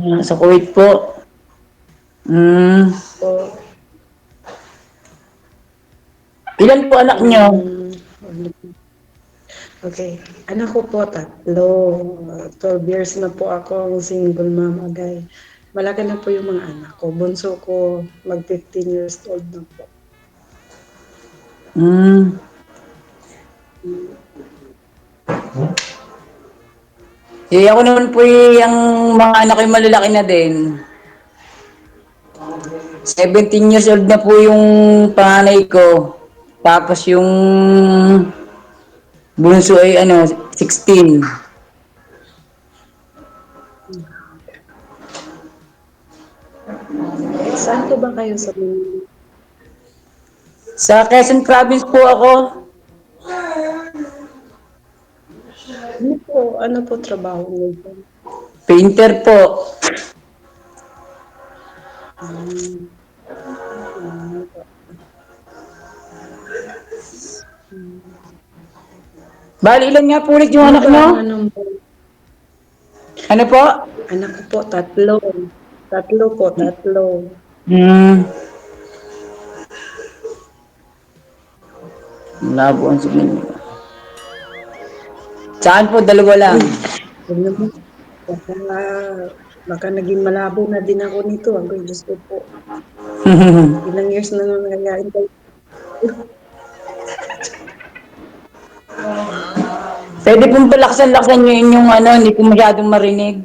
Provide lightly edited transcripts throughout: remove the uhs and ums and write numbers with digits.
Sa Kuwait po. Hmm. O, Ilan po anak nyo? ano po? Okay. Anak ko po, tatlo. 12 years na po akong single mom agay. Malaki na po yung mga anak ko. Bunso ko, mag 15 years old na po. Hmm. Ako naman po ang mga anak ko malalaki na din. 17 years old na po yung panganay ko. Tapos yung bunso ay 16. Saan po ba kayo sa Manila? Sa Quezon Province po ako. Ano po trabaho niyo dyan? Painter po. Hmm. Hmm. Hmm. Bali, ilan nga po ulit yung Ano anak ba nyo? ang ano mo? Ano po? Anak ko po, tatlo. Tatlo po, tatlo. Hmm. Malabo ang signal. Saan po? Dalawa lang. Uy, huwag naman. Baka, baka naging malabo na din ako nito. Ang Diyos ko po. Ilang years na nangyayari tayo. Pwede pong palaksan-laksan nyo inyong hindi ko masyadong marinig.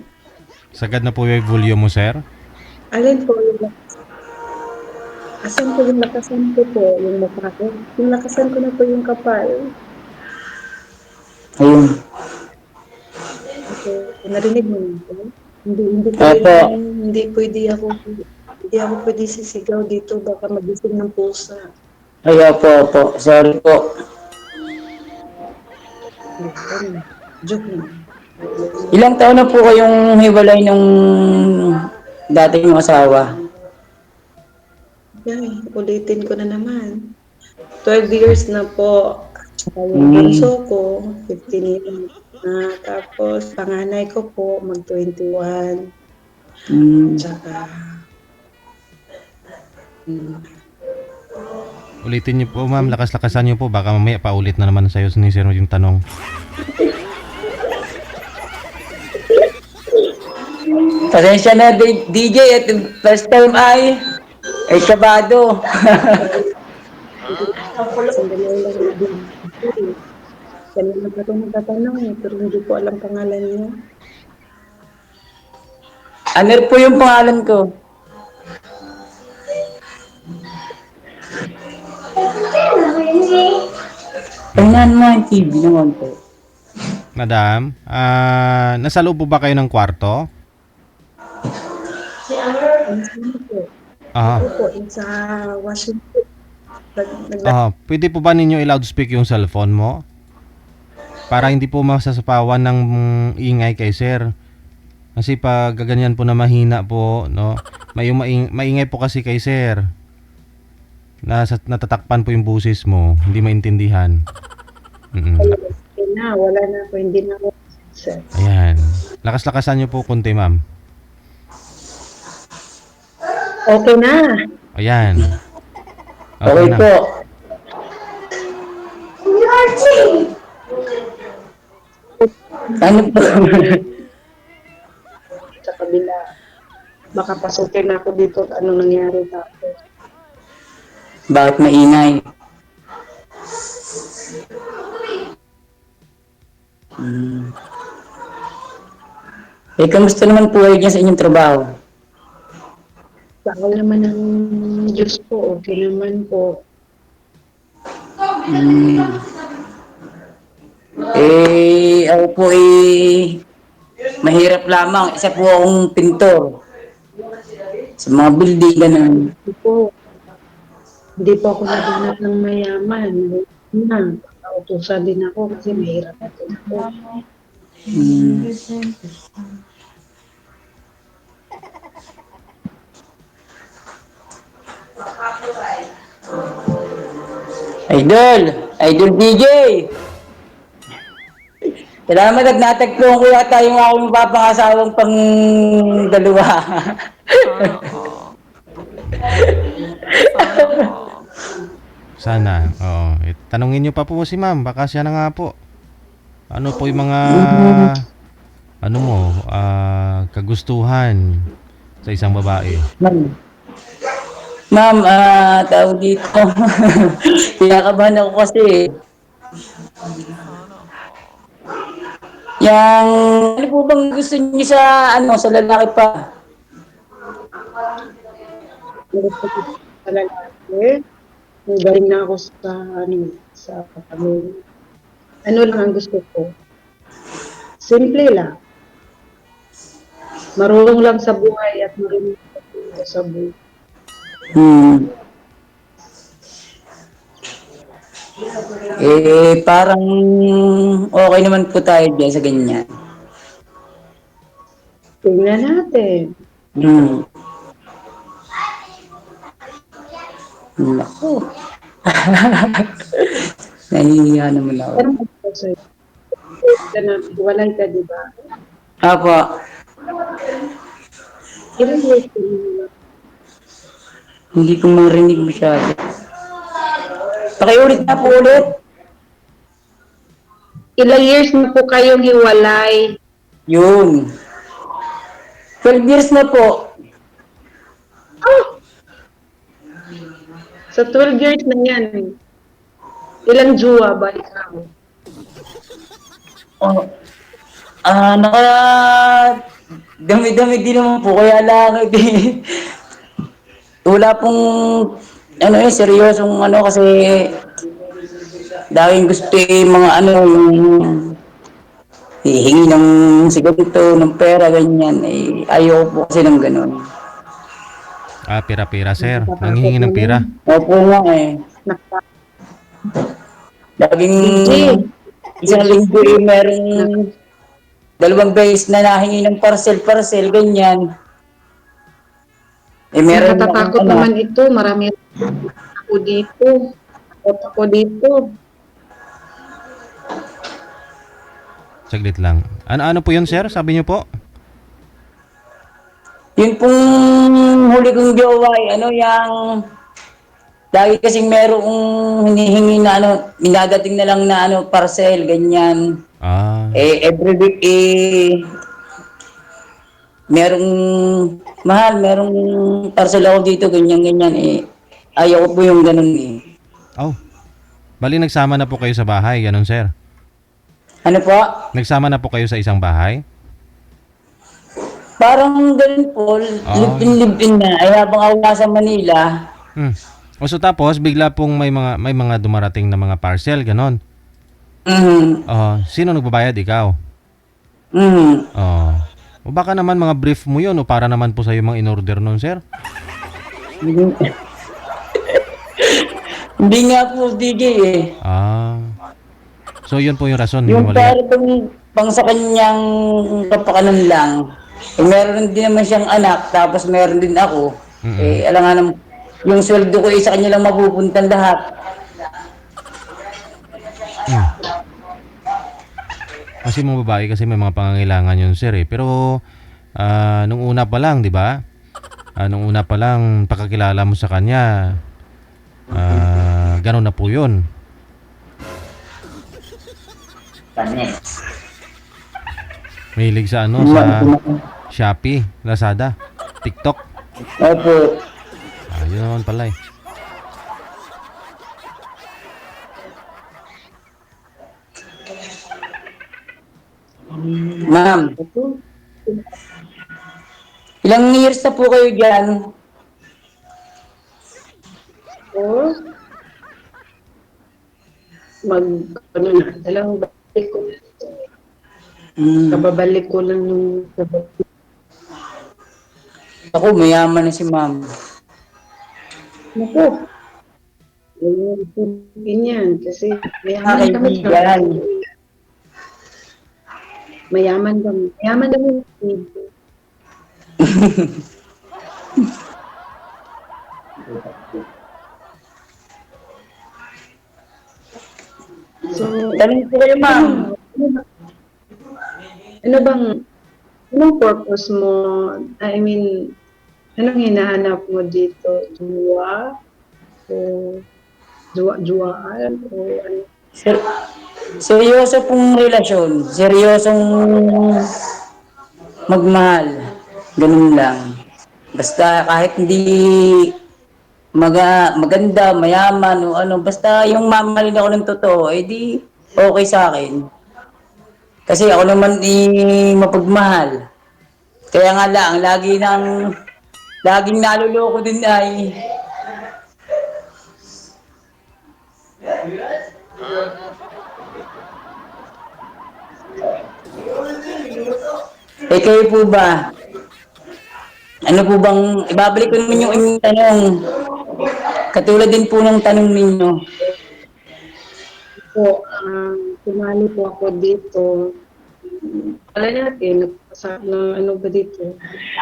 Sagad na po yung volume mo, sir. Alin po yung asan po yung lakasan ko po? Yung mukha ko. Yung lakasan ko na po yung kapal. Ayun. Okay. Narinig mo na po? Hindi ko rin, Opo. hindi ako pwede sisigaw dito. Baka magising ng pusa. Ay, opo, opo. Sorry po. Ano? Joke lang. Ilang taon na po kayong hiwalay nung dati yung asawa? Yan, ulitin ko na naman. 12 years na po. Tsaka yung Hmm. bunso ko, 15 years na. Tapos, panganay ko po, mag-21. Hmm. Tsaka, hmm, Ulitin niyo po, ma'am. Lakas-lakasan niyo po. Baka mamaya paulit na naman sa'yo ni sir yung tanong. Pasensya na, DJ. At first time ay kabado. sandali lang din. Kanina pa ito nagtatanong eh, pero hindi ko alam pangalan niya. Aner po yung pangalan ko. Tingnan mo ang TV naman po. Madam, nasa loob po ba kayo ng kwarto? Ano po? Ah, Ito po, yung sa Washington. pwede po ba ninyo i-loudspeak yung cellphone mo? Para hindi po masasapawan ng ingay kay sir. Kasi pag ganyan po na mahina po, no? Maingay po kasi kay sir. Natatakpan po yung busis mo, hindi maintindihan. Mm-mm. Wala na ako, hindi na ako. Sir. Ayan. Lakas-lakasan niyo po konti, ma'am. Okay na. Ayan. Okay Okay na. po. Ano po? Sa kabila. Baka pasukin ako dito at ano nangyari tapos. Bakit maingay? Hmm. Kamusta naman po kayo dyan sa inyong trabaho? Bawal naman ng Diyos po. Okay naman po. Hmm. Ako po mahirap lamang. Isa po akong pintor. Sa mga building, ganun. Hindi po. Hindi po ako naghanap ng mayaman. Na, utusan din ako kasi mahirap din ako. Hmm. Idol! Idol DJ! Salamat at natagpuan ko yata yung aking papangasawang pang dalawa. Sana all. Sana all. Sana. Oo. Tanungin niyo pa po si ma'am. Baka siya na nga po. Ano po yung mga ano mo, kagustuhan sa isang babae? Ma'am, tawag dito. Kinakabahan ako kasi. Sana all. Yang, ano po bang gusto niyo sa, sa lalaki pa? Ang gusto ko sa lalaki, galing na ako sa, sa pamilya. Ano lang ang gusto ko? Simple lang. Marunong lang sa buhay at marunong sa buhay. Parang okay naman po tayo dyan sa ganyan. Tingnan natin. Hmm. Naku. Nahihiya naman ako. Pero mag-sa'yo. Walay ka, di ba? Apo, Ilang years ka na? hindi ko marinig masyado. Pakiulit na po ulit. Ilang years na po kayong hiwalay? Yun. 12 years na po. Sa 12 years na yan, ilang jowa ba ikaw? Oh. Dami-dami din naman po. Kaya lang, wala pong, seryosong kasi, dahil gusto mga yung hihingi ng sigarilyo, ng pera, ganyan. Ayoko po kasi ng ganun. Pira-pira, sir. Nanghihingi ng pira. Opo nga Naka- Laging, DJ. isang linggo merong 2 beses na nahingi ng parcel, ganyan. Meron Nakatatakot akong naman ito. Marami ako dito. Takot ako dito. Saglit lang. Ano po yun, sir? Sabi niyo po? Yun pong huli kong jowa, yung lagi kasing merong hinihingi na minadating na lang na parcel, ganyan. Every week, merong merong parcel ako dito, ganyan. Ayaw ko po yung ganun Oh. Bali, nagsama na po kayo sa bahay. Ganun, sir. Ano po? Nagsama na po kayo sa isang bahay? Parang ganun po, live-in na. Ay habang ako nasa Manila, So tapos bigla pong may mga dumarating na mga parcel, ganon. Sino nagbabayad, ikaw? O baka naman mga brief mo 'yon o para naman po sa iyo mga in-order noon, sir? Hindi nga po DJ So yun po yung rason Yung wala. pang sa kanyang kapakanan lang. Meron din naman siyang anak, tapos meron din ako. Alam nga naman, yung sweldo ko sa kanya lang mapupuntan lahat. Kasi mga babae kasi may mga pangangailangan yun, sir eh. Pero nung una pa lang, di ba? Nung una pa lang pagkakilala mo sa kanya, gano'n na po yun. Mahilig sa sa Shopee, Lazada, TikTok. Opo. Yun naman pala eh. Ma'am, ilang years na po kayo dyan? Dalawang balik ko. Kababalik ko lang nung Ako, mayaman na si ma'am. Naku. Ganyan. Kasi mayaman kami. Kaibigan. Mayaman kami. Mayaman kami. So, Tanong po kayo, ma'am. Ano bang, anong purpose mo? I mean, anong hinahanap mo dito? Jowa? O jowa-jowaan? O ano? Ser seryoso pong relasyon, seryosong magmahal. Ganun lang. Basta kahit hindi maganda, mayaman o ano, basta yung mamahalin ako ng totoo, eh di okay sa akin. Kasi ako naman mapagmahal. Kaya nga lang, laging naluloko din ay, eh kayo po ba? Ano po bang, ibabalik ko naman yung inyong tanong. Katulad din po ng tanong ninyo. Po, sumali po ako dito. Malay natin, na ano ba dito?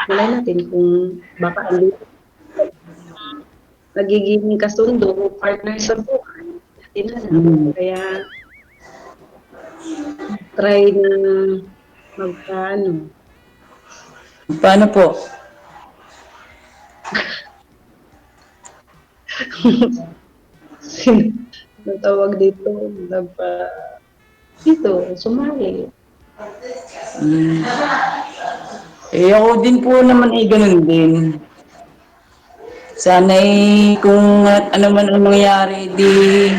Malay natin kung baka hindi nagiging kasundo o partner sa buhay. Hindi na lang. Kaya, try na magkaano. Paano po? Ang tawag dito, dito, sumali. Eh ako din po naman eh ganun din. Sana'y kung ano man ang mangyari, di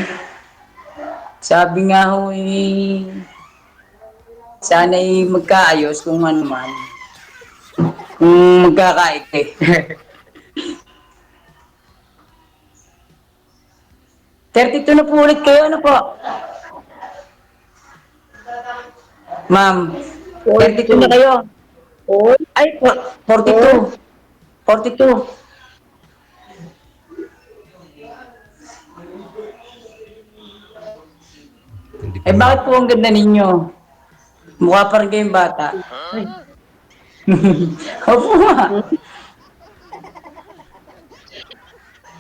sabi nga ho eh, sana'y magkaayos kung ano man. Kung magkakaite. 32 na po ulit kayo, ano po? Ma'am, 32 na kayo. Or, Ay, 42. 42. Hindi po Eh bakit po ang ganda ninyo? Mukha pa rin kayong bata. ay, Opo nga.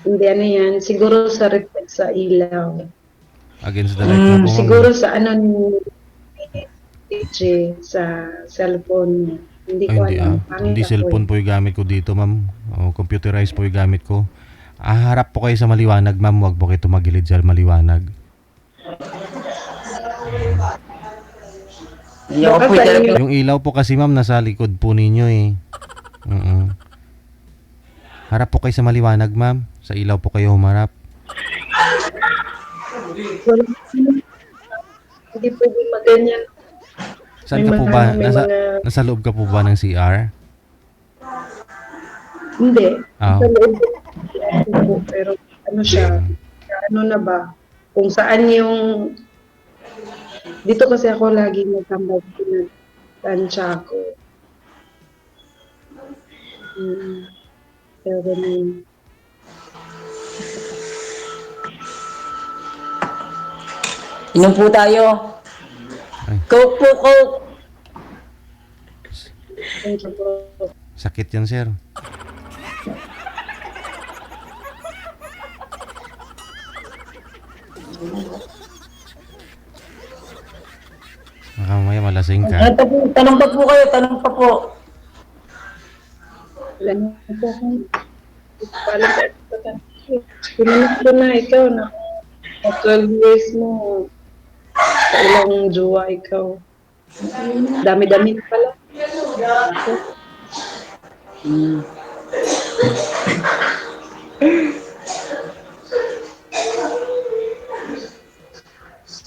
hindi ano yan, siguro sa reflect sa ilaw. against the light na po, ma'am. Siguro sa ano ni DJ sa cellphone niya. Hindi Ay, ko hindi alam. Hindi Pangit ako cellphone po yung gamit ko dito, ma'am. O, computerized po yung gamit ko. Harap po kayo sa maliwanag, ma'am. Huwag po kayo tumagilid sa maliwanag. Hindi ako po talaga. Yung ilaw po kasi, ma'am, nasa likod po ninyo eh. Harap po kayo sa maliwanag, ma'am. Sa ilaw po kayo humarap. Wala. Hindi pwede maganyan. Saan May ka po mga- ba? may mga- Nasa loob ka po ba ng CR? Hindi. Ah. Sa loob ko, pero ano siya, ano na ba? Kung saan yung, dito kasi ako lagi nagtambay pinag-tansya ko. Pero ganun. Inom po tayo. Ay. Coke po, Coke. Thank you po. Sakit yan, sir. Baka mamaya malasing ka. Tanong pa po kayo, tanong pa po. Wala na po akong pala pinanap ko na ikaw na 12 years mo sa ilang jowa ikaw. Dami-dami na pala.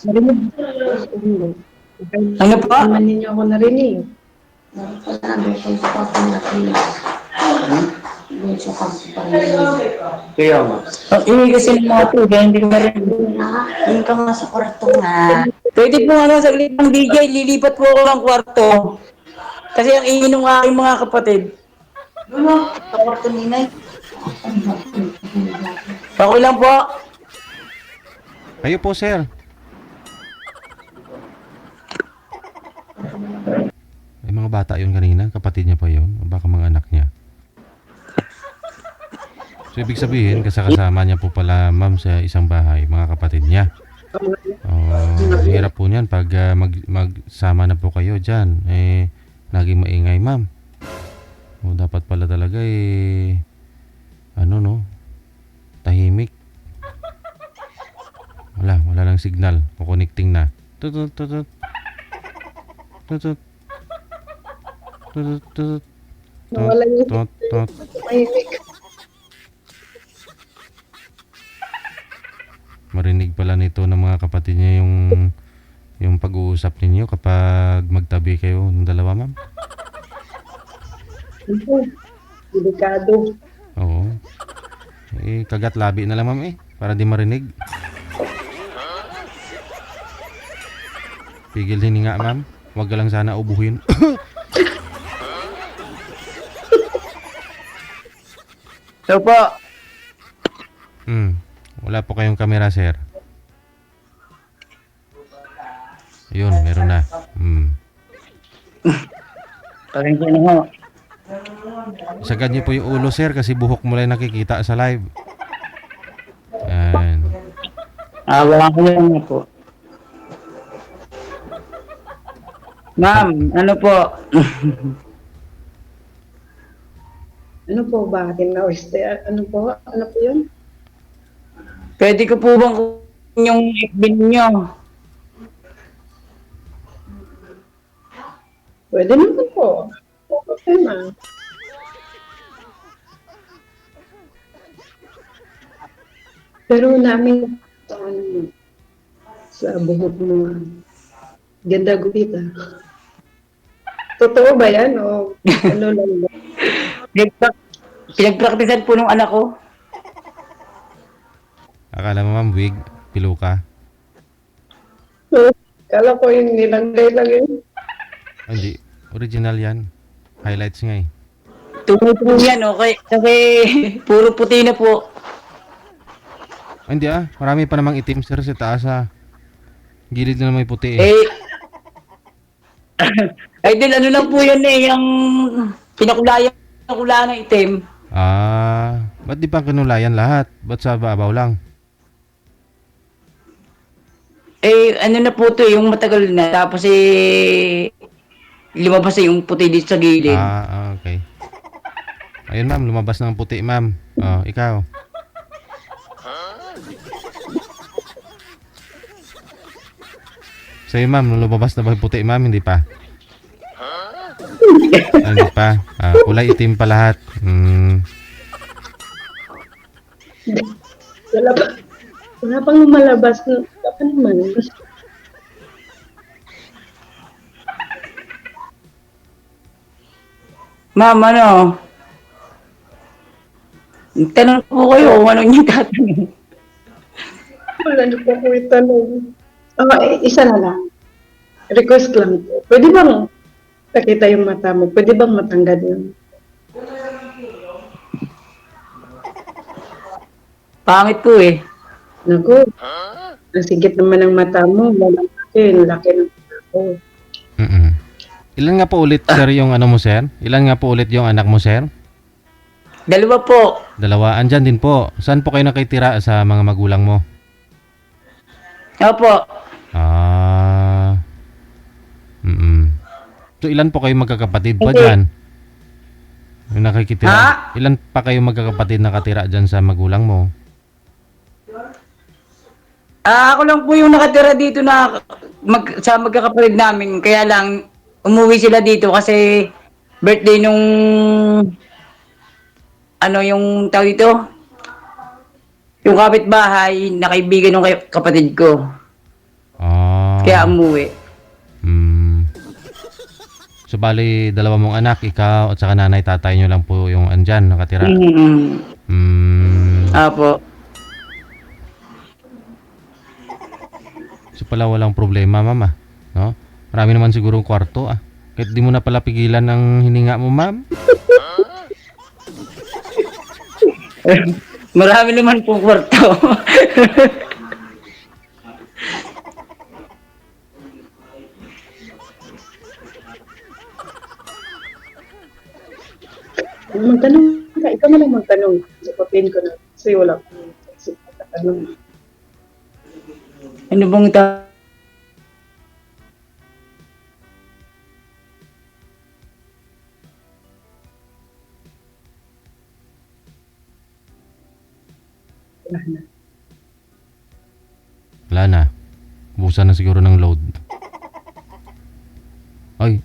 Narinig ko. Ano pa? Naman ninyo ako narinig. Kaya nga. Ang ingay kasi ng mga to, kaya hindi ko marinig. Yung ka nga sa kwarto nga. Pwede po ano, saglit ng DJ, lilipat po ako ng kwarto. Kasi ang ingay ng aking mga kapatid. Sa kwarto ni Nay. Okay lang po. Kayo po, sir. May mga bata yun kanina. Kapatid niya pa yun. O baka mga anak niya. So, ibig sabihin, kasama niya po pala, ma'am, sa isang bahay, mga kapatid niya. Oh, hirap po niyan pag magsama na po kayo diyan. Naging maingay, ma'am. Dapat pala talaga ano no, tahimik. Wala lang signal. Connecting na. Tutut tutut. Tutut. Tutut tutut. Nawala yung Tot tot. tahimik. Marinig pala nito ng mga kapatid niya yung pag-uusap ninyo kapag magtabi kayo ng dalawa, ma'am. Delikado. Oo. Kagat labi na lang, ma'am, para di marinig. Pigil hininga, ma'am. Huwag ka lang sana ubuhin. So po, Wala po kayong kamera, sir. Yun, meron na. pasensya na ho. Sagad niyo po yung ulo, sir, kasi buhok mo lang nakikita sa live. Yan. Awa ko lang na po. Ma'am, ano po? Ano po ba? Ano po? Ano po yun? Pwede ko po bang kunin yung FB niyo? Pwede naman po. Okay na. Pero namin sa buhok mo, ganda gupita. Totoo ba yan? O ano lang ba? Pinagpraktisan po nung anak ko. Akala mo, ma'am, wig, piluka. Kala ko yung nilagay lang yun. Hindi. Original yan. Highlights nga eh. Tumutuloy yan, okay? Kasi puro puti na po. Hindi marami pa namang itim, sir, sa taas Gilid na may puti Idol, ano lang po yan yung pinakulayan ng itim. Ba't di pa kinulayan lahat? Ba't sa babaw lang? Ano na po to, yung matagal na. Tapos lumabas yung puti dito sa gilid. Okay. Ayun, ma'am, lumabas na ang puti, ma'am. Ikaw. Sa'yo, ma'am, lumabas na ba yung puti, ma'am? Hindi pa? Hindi pa. Kulay itim pa lahat. Wala pang lumalabas. Apa naman? Ma'am, ano? Tanong po kayo kung anong yung tatanong. Wala na po ko itanong. Isa na lang. Request lang po. Pwede bang nakita yung mata mo? Pwede bang matanggal yun? Pangit po eh. Naku, ang sigit naman ng mata mo. Laki ng mata ko. Ilan nga po ulit, sir, yung ano mo, sir? Ilan nga po ulit yung anak mo, sir? 2 po. 2. Andyan din po. Saan po kayo nakitira sa mga magulang mo? Opo. So, ilan po kayo magkakapatid pa dyan? Yung nakikitira. Ilan pa kayo magkakapatid nakatira dyan sa magulang mo? Ako lang po yung nakatira dito na sa magkakapatid namin. Kaya lang, umuwi sila dito kasi birthday nung yung tawag dito? Yung kapitbahay na kaibigan ng kapatid ko. Kaya umuwi. So, bali, 2 mong anak, ikaw at saka nanay, tatay nyo lang po yung andyan, nakatira. Apo. So, pala walang problema, mama. No? Marami naman sigurong kwarto, Kahit di mo na pala pigilan ng hininga mo, ma'am. Marami naman pong kwarto. Magtanong ka. Ikaw na lang magtanong. Sapatin ko na. Kasi wala akong magtanong. Ano bang Wala na. Wala na. Busan na siguro ng load. Ay.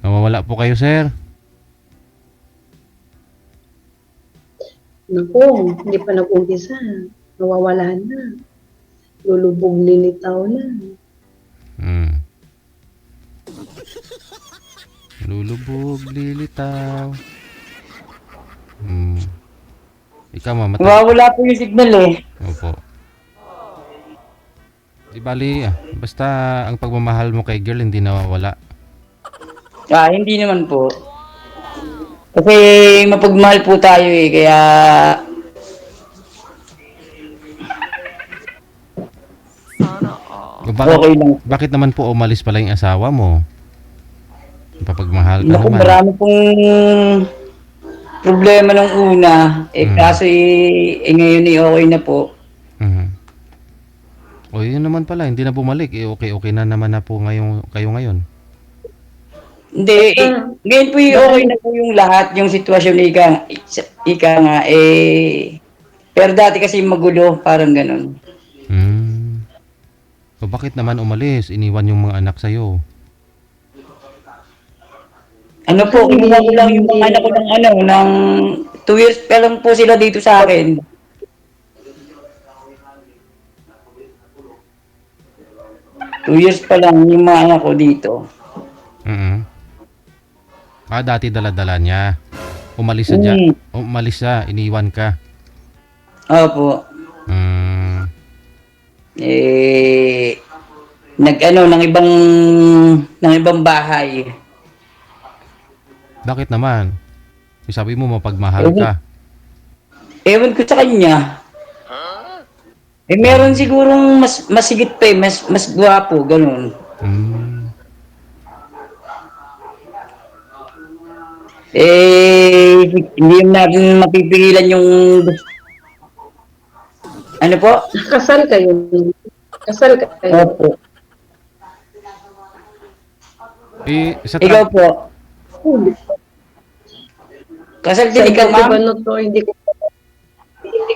Nawawala po kayo, sir. Naku, hindi pa nag-umpisa. Nawawala na. Lulubog lilitaw na. Hmm. Lulubog, lilitaw. Hmm. Ikaw, mamatay. Nawawala po yung signal eh. Opo. Di bali, basta ang pagmamahal mo kay girl hindi nawawala. Hindi naman po. Kasi mapagmahal po tayo eh, kaya Sana all. O bakit, okay lang. bakit naman po umalis pala yung asawa mo? Papagmahal ka Naku, naman. marami pong problema nung una. Kaso ngayon okay na po. Mhm. O yun naman pala, hindi na bumalik. Okay na naman na po kayo ngayon. Hindi, ngayon po okay na po yung lahat, yung sitwasyon ika nga eh. Pero dati kasi magulo, parang ganun. Hmm. O bakit naman umalis? Iniwan yung mga anak sa'yo. Ano po, kinuha ko lang yung mga anak ko ng 2 years pa lang po sila dito sa akin. Two years pa lang yung mga anak ko dito. Mhm. Dati dala-dala niya. Umalis siya dyan. Umalis siya, iniwan ka. Opo. Hmm. Ng ibang bahay. Bakit naman? Sabi mo mapagmahal ka. Ewan ko sa kanya. Meron sigurong mas higit pa mas gwapo, ganun. Hmm. Hindi natin mapipigilan yung ano po? Kasal kayo. Kasal kayo. Opo. Sa Ikaw po. Kasal din ikaw, ma'am? Hindi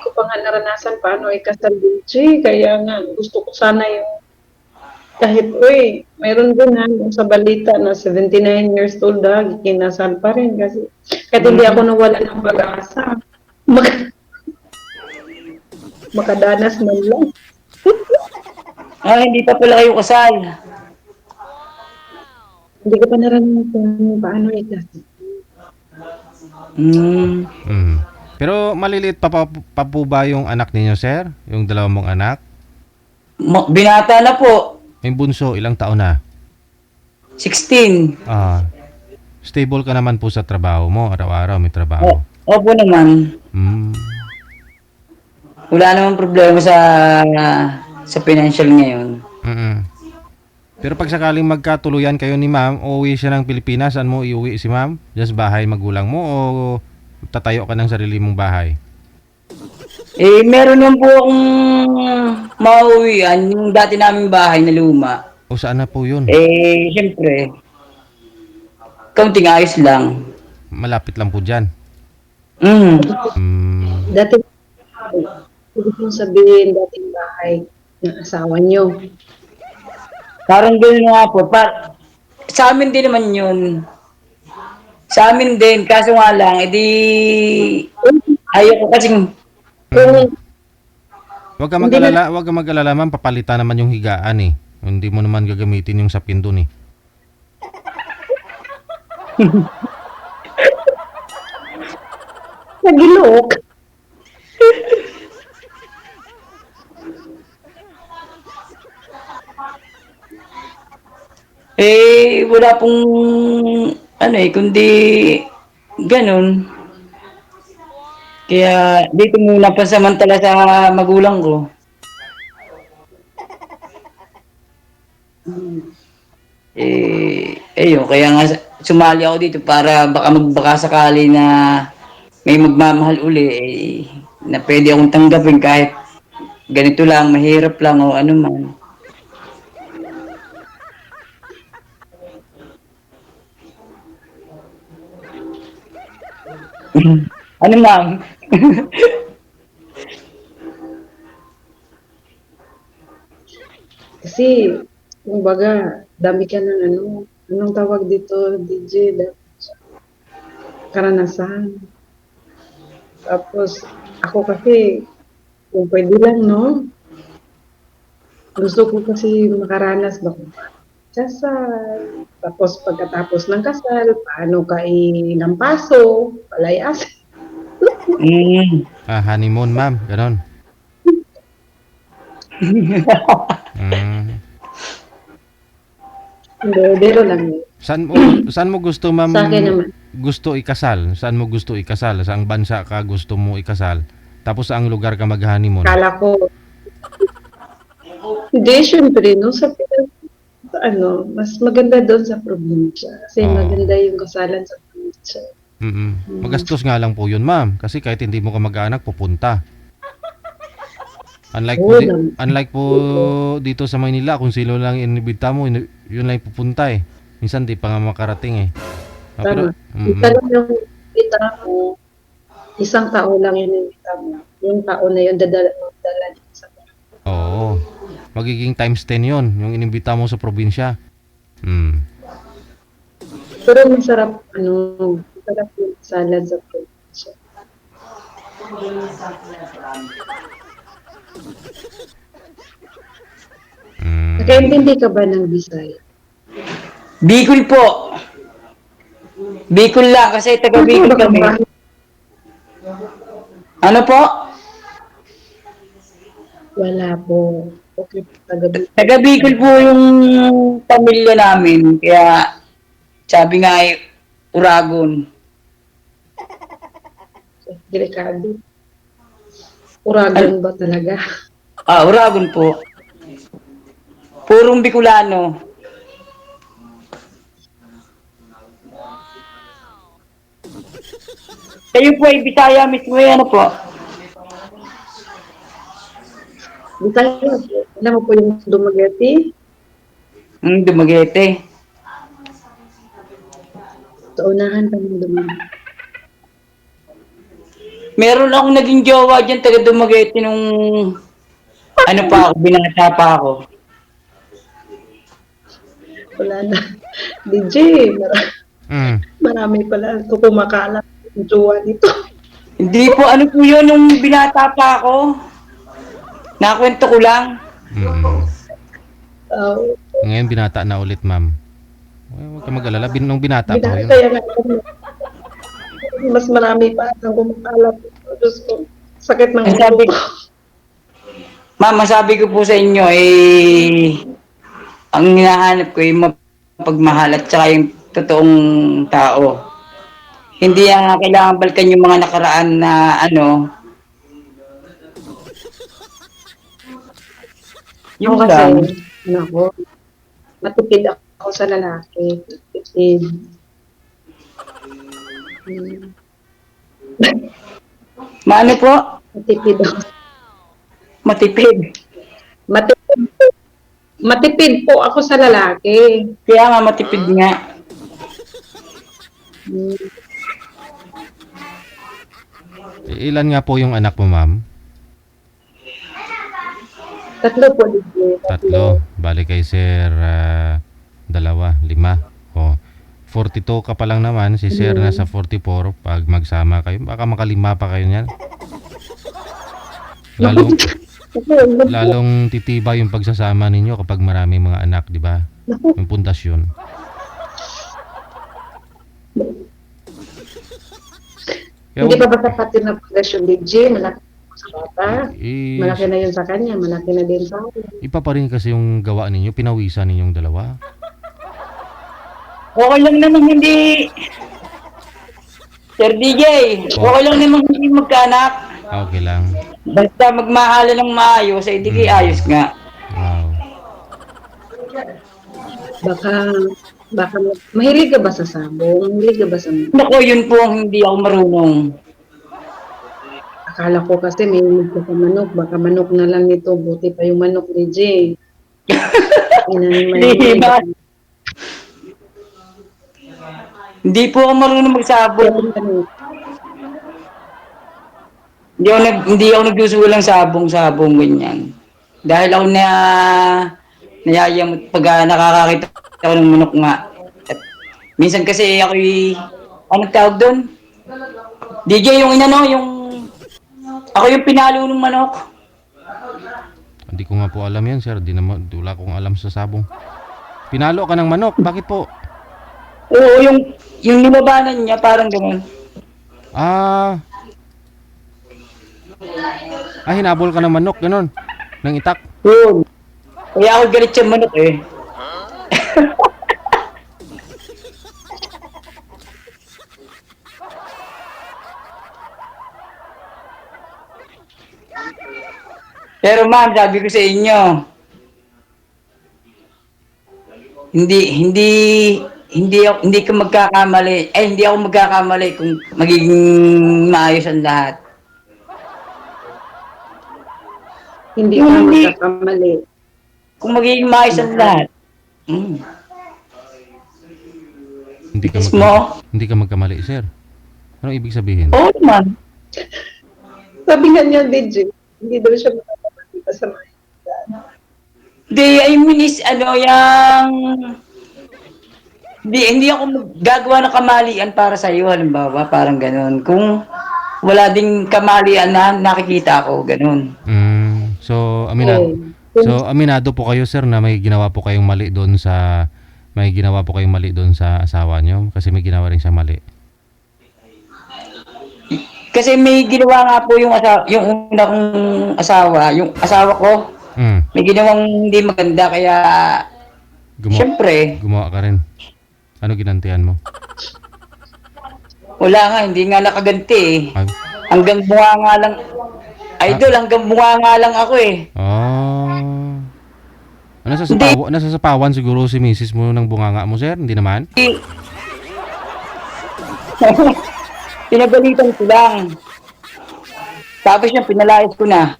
ko pa nga naranasan paano ikasal din. Kaya nga, gusto ko sana yung kahit, mayroon din yung sa balita na 79 years old kinasal pa rin kasi kahit hindi ako nawala ng pag-asa. Makadanas man lang. Hindi pa pala kayo kasal. Hindi ko pa naranasan paano ikasal. Pero maliliit pa po ba yung anak ninyo, sir? Yung dalawa mong anak? Binata na po. Yung bunso, ilang taon na? 16. Stable ka naman po sa trabaho mo. Araw-araw may trabaho. Opo naman. Wala namang problema sa financial ngayon. Pero pag sakaling magkatuluyan kayo ni ma'am, uuwi siya ng Pilipinas, saan mo iuwi si ma'am? Just bahay magulang mo o tatayo ka ng sarili mong bahay? Meron naman po akong mauwian, yung dati naming bahay na luma. O saan na po yun? Siyempre, kaunting ayos lang. Malapit lang po dyan. Dati, ibig kong sabihin, dating bahay ng asawa nyo. Parang gano'n nga po. Sa amin din naman yun. Sa amin din. Kaso nga lang, ayoko kasing... Huwag ka mag-alala, ma'am. Papalitan naman yung higaan eh. Hindi mo naman gagamitin yung sapin dun eh. Nagilok. Wala pong kundi ganun. Kaya dito muna pansamantala sa magulang ko. Kaya nga sumali ako dito para baka sakali na may magmamahal uli na pwede akong tanggapin kahit ganito lang, mahirap lang o ano man. Ano ma'am? Kasi, kumbaga, dami ka ng ano, anong tawag dito, DJ, karanasan. Tapos, ako kasi, kung pwede lang, no? Gusto ko kasi makaranas ba kung kasal. Tapos, pagkatapos ng kasal, paano ka ng paso, palayas. Mm. Honeymoon, ma'am. Ganon. Mm. Hindi, biro lang yun. Saan mo gusto, ma'am? Sa akin naman. Gusto ikasal? Saan mo gusto ikasal? Saang bansa ka gusto mo ikasal? Tapos saang lugar ka mag-honeymoon? Kala ko, hindi, syempre, no, ano, mas maganda doon sa probinsya. Kasi Oo. maganda yung kasalan sa probinsya. Magastos nga lang po yun, ma'am. Kasi kahit hindi mo ka mag-anak, pupunta. Unlike po, Oo di- naman. unlike po dito sa Maynila, kung sino lang inibita mo, yun lang pupunta eh. Minsan di pa nga makarating eh. Tama. Mm-mm. Kita lang yung kita mo, isang tao lang yun yung kita mo. Yung tao na yun, dadala niya sa Oo. Magiging times 10 yun, yung inibita mo sa probinsya. Mm. Pero masarap, ano, masarap yung salad sa probinsya. Mm. Nakaintindi ka ba ng Bisaya? Bicol po. Bicol lang kasi taga Bicol kami. Ano po? Wala po. Okay, taga-Bisaya. Taga Bicol po yung pamilya namin. Kaya sabi nga ay Uragon. Delikado. Uragon ba talaga? Uragon po. Purong Bicolano. Kayo po ay Bisaya mismo yan, ano po? Bisaya po. Alam mo po yung Dumaguete? Dumaguete. Sa unahan pa ng Dumaguete. Meron akong naging jowa dyan, taga Dumaguete nung ano pa ako, binata pa ako. Wala na. DJ, marami pala ito kumakalat yung jowa dito. Hindi po, ano po yun, nung binata pa ako. Nakwento ko lang. Mm. Uh, Ngayon binata na ulit, ma'am. Huwag ka mag-alala. Nung binata pa yun. Kaya nga, mas marami pa ang kumakalat. Diyos ko, sakit ng Sabi, ulo. ma'am, masabi ko po sa inyo, ang hinahanap ko ay mapagmahal at saka yung totoong tao. Hindi nga kailangan balikan yung mga nakaraan na ano. Yung Ako kasi, lang. ako, matipid ako sa lalaki. Matipid. Maano po? Matipid ako. Matipid. Matipid. Matipid po ako sa lalaki. Kaya nga matipid nga. Ilan nga po yung anak mo, ma'am? Tatlo po dito. Tatlo. Bali kay sir, 2, 5. O, 42 ka pa lang naman. Si sir nasa 44. Pag magsama kayo, baka makalima pa kayo niyan. Lalong titiba yung pagsasama ninyo kapag marami mga anak, di ba? Yung pundasyon. Hindi pa ba sapat yun na progression DJ? Malaki po sa bata. Malaki na yun sa kanya. Malaki na din sa akin. Iba pa rin kasi yung gawa ninyo. Pinawisan ninyong dalawa. Okay lang naman hindi. Sir DJ, okay lang naman hindi magkaanak. Okay lang. Basta magmahalan ng maayos, ay di ayos nga. Wow. Baka, mahilig ka ba sa sabong? Mahilig ka ba sa... Naku, yun po ang hindi ako marunong. Akala ko kasi may ka sa manok, baka manok na lang ito, buti pa yung manok ni Jay. Hindi Inanimay. ba? Hindi po ako marunong magsabong. Hindi ako nagsusulo ng sabong-sabong ganyan. Dahil ako nayayamot pag nakakakita ako ng manok nga. At minsan kasi anong tawag doon? DJ yung inano, ako yung pinalo ng manok. Hindi ko nga po alam yan, sir. Wala akong alam sa sabong. Pinalo ka ng manok. Bakit po? Oo, yung nilabanan niya, parang gano'n. Ah, hinabol ka ng manok, ganun. Ng itak. Yun. Kaya ako galit sa manok eh. Pero ma'am, sabi ko sa inyo, hindi ka magkakamali. Hindi ako magkakamali kung magiging maayos ang lahat. Hindi Yung ka hindi- magkakamali. Kung magiging maayos ang lahat. Hindi ka, Mismo? hindi ka magkamali, sir. Ano ibig sabihin? Oo naman. Sabi nga niya, DJ, hindi daw siya magkakamali sa mga. Hindi, hindi ako gagawa ng kamalian para sa iyo, halimbawa, parang ganun. Kung wala ding kamalian na nakikita ko, ganun. So, aminado po kayo, sir, na may ginawa po kayong mali doon sa asawa nyo kasi may ginawa rin siya mali. Kasi may ginawa nga po yung una kong asawa, yung asawa ko, may ginawang hindi maganda, kaya syempre, Gumawa ka rin. Ano ginantihan mo? wala nga, hindi nga nakaganti eh. Ay. Hanggang bunga nga lang, idol, hanggang bunga nga lang ako eh. Nasasapawan siguro si misis mo ng bunganga mo, sir? Hindi naman? Pinagalitan ko lang. Tapos niya, pinalayas ko na.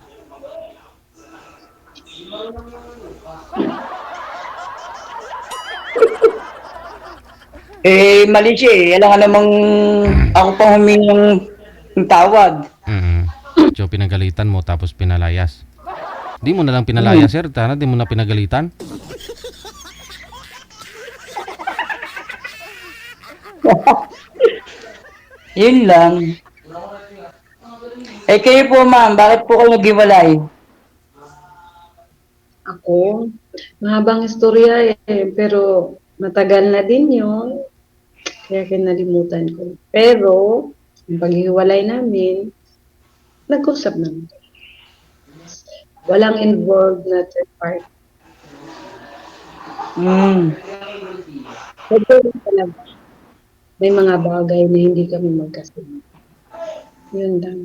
Mali siya eh. Alam nga namang ako pang humingi ng tawad. So, pinagalitan mo tapos pinalayas. Di mo na lang pinalayas, sir. Tana, di mo na pinagalitan. Yun lang. Kayo po ma'am, bakit po kayo naghiwalay? Ako, mahabang istorya eh, pero matagal na din yun. Kaya kinalimutan ko. Pero, ang paghiwalay namin, nag-usap naman. Walang involved na third party. Pero talaga, may mga bagay na hindi kami magkasama. Yun lang.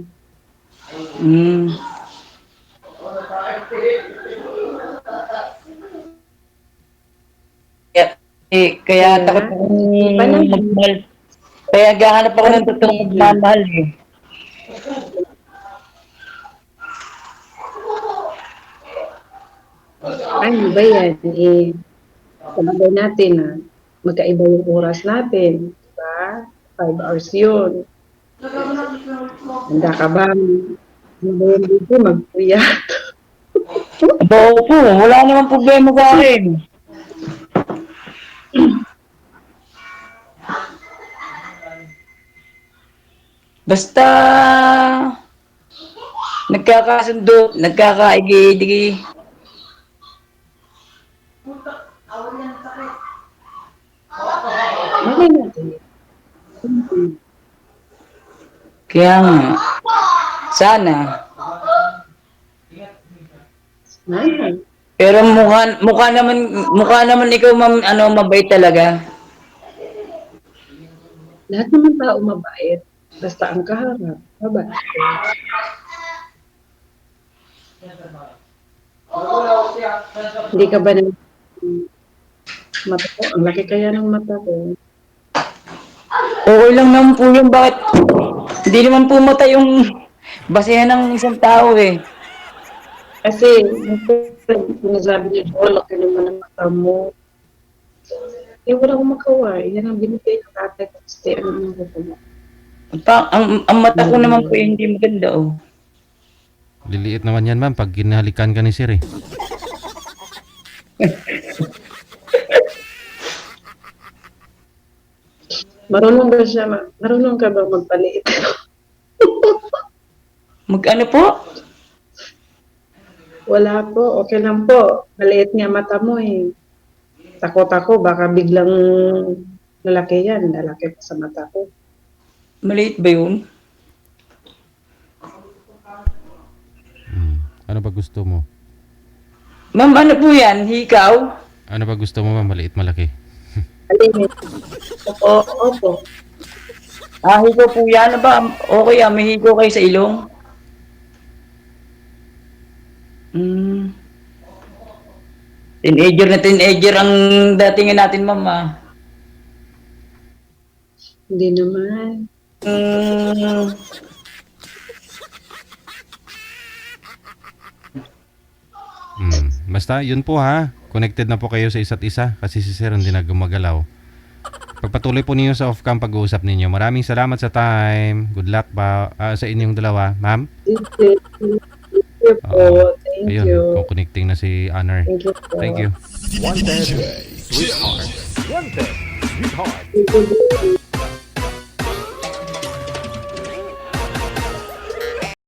Kaya takot akong magmahal. Kaya gahanap ako ng totoong magmamahal eh. Ano ba yan? Sabagay natin na magkaiba yung oras natin. Diba? 5 hours yun. Handa ka ba? Ano ba yun dito? Mag-react. Opo, wala namang problema sa akin. Basta nagkakasundo, nagkakaigi-digi. Malay natin. Kaya nga, sana. Sana. Pero mukha naman ikaw mabait talaga. Lahat naman tao mabait. Basta ang kaharap. Mabait. Hindi ka ba ng mata ko? Ang laki kaya ng mata ko. Okay lang naman po yung bakit. Hindi naman po mata yung Basehan ng isang tao eh. Kasi, sinasabi niya, oh, laki naman ang mata mo. Eh, wala akong makawa. Yan ang binigay ng tatay ko. Kasi ano naman ko mo. Ang mata ko naman po eh, hindi maganda oh. Liliit naman yan, ma'am, pag ginahalikan ka ni sir eh. Marunong ba siya? Marunong ka ba magpaliit? Mag-ano po? Wala po. Okay lang po. Maliit nga mata mo eh. Takot ako. Baka biglang lalaki yan. Lalaki pa sa mata ko. Maliit ba yun? Ano ba gusto mo? Ma'am, ano po yan? Hikaw? Ano ba gusto mo, ma'am? Maliit, malaki? Maliit. Opo. Ah, hikaw po yan. Ano ba? Okay ah, may hikaw kayo sa ilong? Teenager na teenager ang datingin natin, ma'am ah. Hindi naman. Basta, yun po ha. Connected na po kayo sa isa't isa kasi si sir hindi na gumagalaw. Pagpatuloy po ninyo sa off-cam pag-uusap ninyo. Maraming salamat sa time. Good luck pa sa inyong dalawa, ma'am. Thank you po. Thank Ayun, you. kung connecting na si Honor. Thank you po. Thank you. Wanted, sweetheart. Wanted, sweetheart. Thank you.